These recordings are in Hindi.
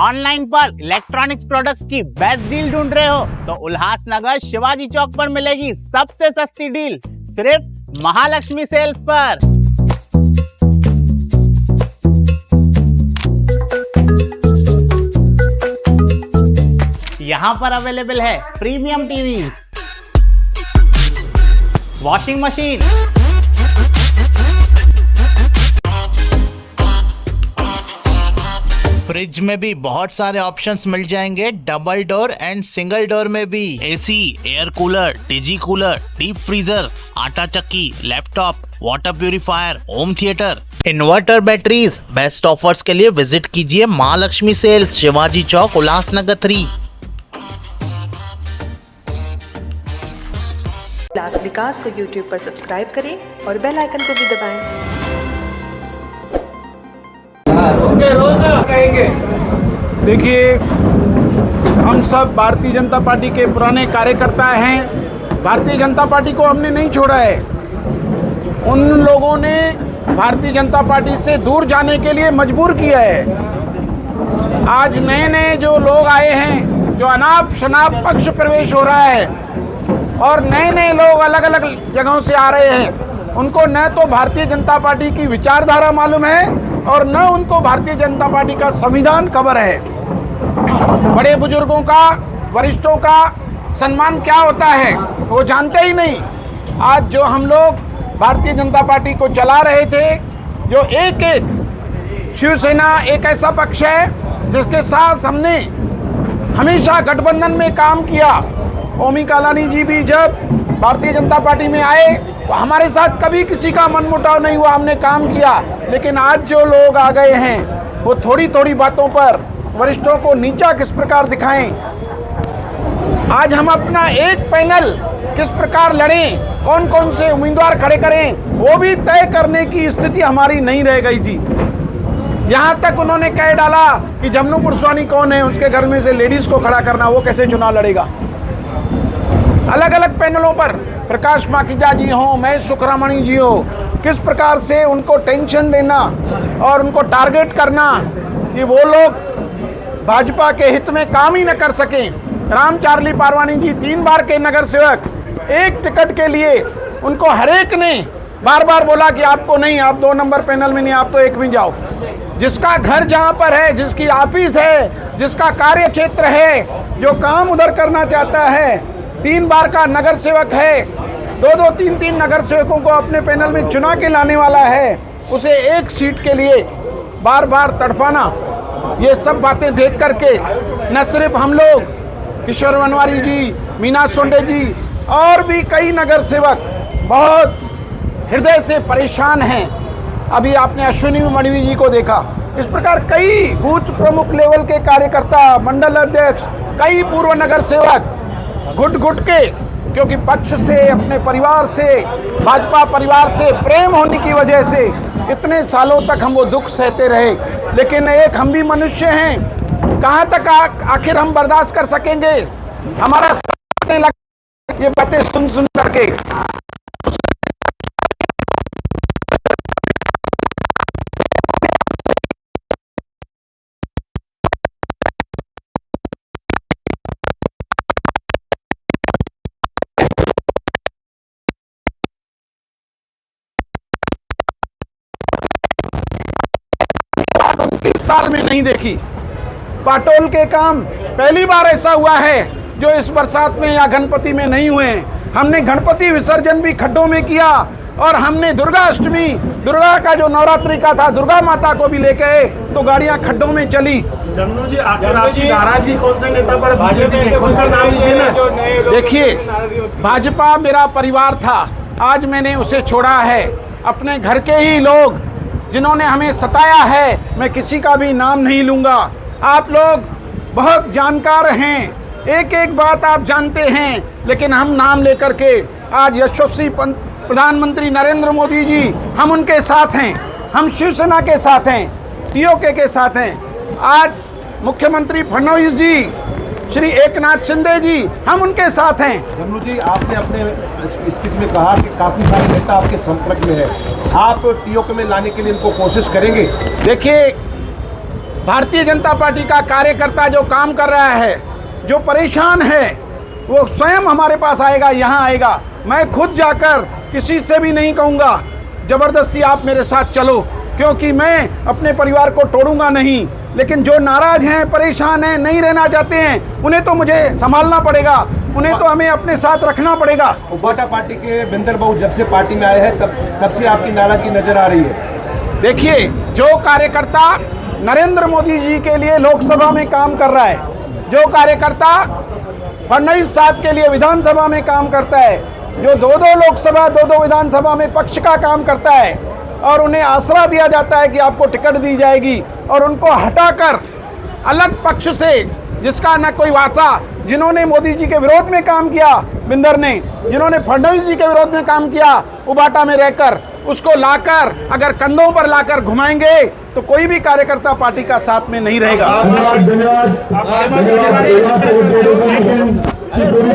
ऑनलाइन पर इलेक्ट्रॉनिक्स प्रोडक्ट्स की बेस्ट डील ढूंढ रहे हो तो उल्लासनगर शिवाजी चौक पर मिलेगी सबसे सस्ती डील सिर्फ महालक्ष्मी सेल्स पर। यहाँ पर अवेलेबल है premium TV, washing machine, fridge में भी बहुत सारे ऑप्शंस मिल जाएंगे, double door and single door में भी। AC, air cooler, TG cooler, deep freezer, आटा चक्की, laptop, water purifier, home theatre, inverter, batteries. Best offers के लिए विजिट कीजिए महालक्ष्मी सेल्स, शिवाजी चौक, उल्लासनगर 3। उल्लास विकास को YouTube पर सब्सक्राइब करें और बेल आइकन को भी दबाएं। देखिए, हम सब भारतीय जनता पार्टी के पुराने कार्यकर्ता हैं। भारतीय जनता पार्टी को हमने नहीं छोड़ा है। उन लोगों ने भारतीय जनता पार्टी से दूर जाने के लिए मजबूर किया है। आज नए नए जो लोग आए हैं, जो अनाप शनाप पक्ष प्रवेश हो रहा है और नए नए लोग अलग अलग जगहों से आ रहे हैं, उनको न तो भारतीय जनता पार्टी की विचारधारा मालूम है और न उनको भारतीय जनता पार्टी का संविधान खबर है। बड़े बुजुर्गों का, वरिष्ठों का सम्मान क्या होता है वो जानते ही नहीं। आज जो हम लोग भारतीय जनता पार्टी को चला रहे थे, जो एक एक शिवसेना एक ऐसा पक्ष है जिसके साथ हमने हमेशा गठबंधन में काम किया। ओमी कालानी जी भी जब भारतीय जनता पार्टी में आए तो हमारे साथ कभी किसी का मनमुटाव नहीं हुआ, हमने काम किया। लेकिन आज जो लोग आ गए हैं वो थोड़ी थोड़ी बातों पर वरिष्ठों को नीचा किस प्रकार दिखाएं। आज हम अपना एक पैनल किस प्रकार लड़ें, कौन कौन से उम्मीदवार खड़े करें, वो भी तय करने की स्थिति हमारी नहीं रह गई थी। यहाँ तक उन्होंने कह डाला कि जमनू पुरस्वानी कौन है, उसके घर में से लेडीज को खड़ा करना, वो कैसे चुनाव लड़ेगा। अलग अलग पैनलों पर प्रकाश माखीजा जी हो, महेश सुखरामणी जी हो, किस प्रकार से उनको टेंशन देना और उनको टारगेट करना कि वो लोग भाजपा के हित में काम ही न कर सकें। राम चारली पारवानी जी 3 बार के नगर सेवक, एक टिकट के लिए उनको हरेक ने बार बार बोला कि आपको नहीं, आप 2 नंबर पैनल में नहीं, आप तो 1 में जाओ। जिसका घर जहाँ पर है, जिसकी ऑफिस है, जिसका कार्य क्षेत्र है, जो काम उधर करना चाहता है, 3 बार का नगर सेवक है, 2-2, 3-3 नगर सेवकों को अपने पैनल में चुना के लाने वाला है, उसे एक सीट के लिए बार बार तड़पाना। ये सब बातें देख करके न सिर्फ हम लोग, किशोर वनवारी जी, मीना सोंडे जी और भी कई नगर सेवक बहुत हृदय से परेशान हैं। अभी आपने अश्विनी मणिवी जी को देखा। इस प्रकार कई बूथ प्रमुख लेवल के कार्यकर्ता, मंडल अध्यक्ष, कई पूर्व नगर सेवक घुट घुट के, क्योंकि पक्ष से, अपने परिवार से, भाजपा परिवार से प्रेम होने की वजह से इतने सालों तक हम वो दुख सहते रहे। लेकिन एक हम भी मनुष्य हैं, कहाँ तक आखिर हम बर्दाश्त कर सकेंगे। हमारा ये बातें सुन सुन करके साल में नहीं देखी। पाटोल के काम पहली बार ऐसा हुआ है जो इस बरसात में या गणपति में नहीं हुए। हमने गणपति विसर्जन भी खड्डों में किया और हमने दुर्गा अष्टमी, दुर्गा का जो नवरात्रि का था, दुर्गा माता को भी लेके आए तो गाड़ियां खड्डों में चली। जमनू जी, आखिर आपकी नाराजगी कौन से नेता पर बीजेपी के, खुलकर नाम लीजिए ना। देखिए, भाजपा मेरा परिवार था, आज मैंने उसे छोड़ा है। अपने घर के ही लोग जिन्होंने हमें सताया है, मैं किसी का भी नाम नहीं लूँगा। आप लोग बहुत जानकार हैं, एक एक बात आप जानते हैं, लेकिन हम नाम लेकर के आज यशस्वी प्रधानमंत्री नरेंद्र मोदी जी, हम उनके साथ हैं, हम शिवसेना के साथ हैं, टीओके के साथ हैं। आज मुख्यमंत्री फडणवीस जी, श्री एकनाथ शिंदे जी, हम उनके साथ हैं। जमनू जी, आपने अपने स्पीच में कहा कि काफ़ी सारे नेता आपके संपर्क में है, आप टीओके में लाने के लिए इनको कोशिश करेंगे? देखिए, भारतीय जनता पार्टी का कार्यकर्ता जो काम कर रहा है, जो परेशान है, वो स्वयं हमारे पास आएगा, यहाँ आएगा। मैं खुद जाकर किसी से भी नहीं कहूँगा ज़बरदस्ती आप मेरे साथ चलो, क्योंकि मैं अपने परिवार को तोड़ूंगा नहीं। लेकिन जो नाराज हैं, परेशान हैं, नहीं रहना चाहते हैं, उन्हें तो मुझे संभालना पड़ेगा, उन्हें तो हमें अपने साथ रखना पड़ेगा। उबाटा पार्टी के बिंदर बाबू जब से पार्टी में आए हैं तब से आपकी नाराजगी नजर आ रही है। देखिए, जो कार्यकर्ता नरेंद्र मोदी जी के लिए लोकसभा में काम कर रहा है, जो कार्यकर्ता फडणवीस साहब के लिए विधानसभा में काम करता है, जो दो लोकसभा दो विधानसभा में पक्ष का काम करता है, और उन्हें आसरा दिया जाता है कि आपको टिकट दी जाएगी, और उनको हटाकर अलग पक्ष से जिसका न कोई वाचा, जिन्होंने मोदी जी के विरोध में काम किया, बिंदर ने, जिन्होंने फडणवीस जी के विरोध में काम किया उबाटा में रहकर, उसको लाकर अगर कंधों पर लाकर घुमाएंगे तो कोई भी कार्यकर्ता पार्टी का साथ में नहीं रहेगा।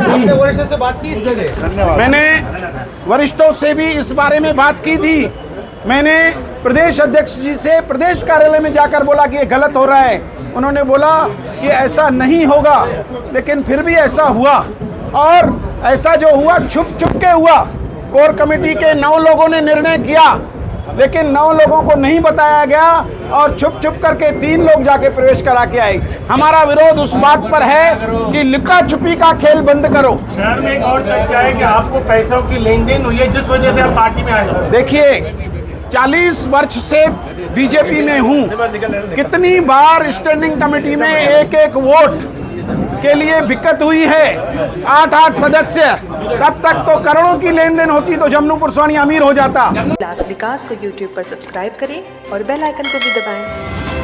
आपने वरिष्ठों से बात की इसके लिए? मैंने वरिष्ठों से भी इस बारे में बात की थी। मैंने प्रदेश अध्यक्ष जी से प्रदेश कार्यालय में जाकर बोला कि ये गलत हो रहा है। उन्होंने बोला कि ऐसा नहीं होगा, लेकिन फिर भी ऐसा हुआ, और ऐसा जो हुआ छुप के हुआ। कोर कमेटी के 9 लोगों ने निर्णय किया, लेकिन 9 लोगों को नहीं बताया गया, और छुप करके 3 लोग जाके प्रवेश करा के आए। हमारा विरोध उस बात पर है कि लुका छुपी का खेल बंद करो। शहर में एक और चर्चा है कि आपको पैसों की लेन देन हुई है, जिस वजह से आप पार्टी में आए हो। देखिए, 40 वर्ष से बीजेपी में हूँ, कितनी बार स्टैंडिंग कमेटी में एक वोट के लिए दिक्कत हुई है। 8 सदस्य, तब तक तो करोड़ों की लेन देन होती तो जमनू पुरस्वानी अमीर हो जाता। विकास को YouTube पर सब्सक्राइब करें और बेल आइकन को भी दबाएं।